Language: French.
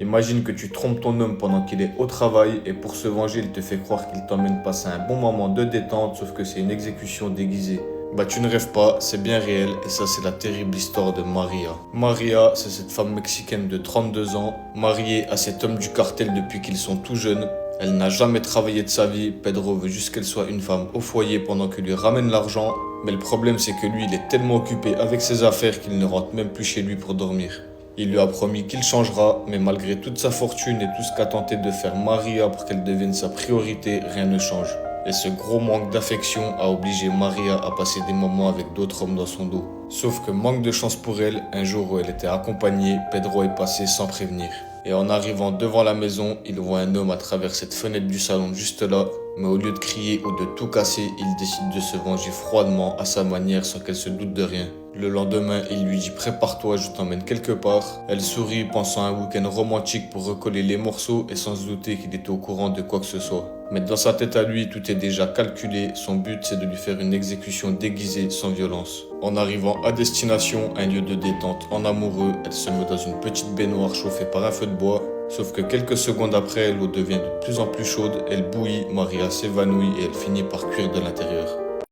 Imagine que tu trompes ton homme pendant qu'il est au travail et pour se venger, il te fait croire qu'il t'emmène passer un bon moment de détente, sauf que c'est une exécution déguisée. Bah tu ne rêves pas, c'est bien réel et ça c'est la terrible histoire de Maria. Maria, c'est cette femme mexicaine de 32 ans, mariée à cet homme du cartel depuis qu'ils sont tout jeunes. Elle n'a jamais travaillé de sa vie, Pedro veut juste qu'elle soit une femme au foyer pendant qu'il lui ramène l'argent. Mais le problème c'est que lui il est tellement occupé avec ses affaires qu'il ne rentre même plus chez lui pour dormir. Il lui a promis qu'il changera, mais malgré toute sa fortune et tout ce qu'a tenté de faire Maria pour qu'elle devienne sa priorité, rien ne change. Et ce gros manque d'affection a obligé Maria à passer des moments avec d'autres hommes dans son dos. Sauf que manque de chance pour elle, un jour où elle était accompagnée, Pedro est passé sans prévenir. Et en arrivant devant la maison, il voit un homme à travers cette fenêtre du salon juste là, mais au lieu de crier ou de tout casser, il décide de se venger froidement à sa manière sans qu'elle se doute de rien. Le lendemain, il lui dit « Prépare-toi, je t'emmène quelque part ». Elle sourit, pensant à un week-end romantique pour recoller les morceaux et sans se douter qu'il était au courant de quoi que ce soit. Mais dans sa tête à lui, tout est déjà calculé, son but c'est de lui faire une exécution déguisée sans violence. En arrivant à destination, un lieu de détente en amoureux, elle se met dans une petite baignoire chauffée par un feu de bois. Sauf que quelques secondes après, l'eau devient de plus en plus chaude, elle bouillit, Maria s'évanouit et elle finit par cuire de l'intérieur.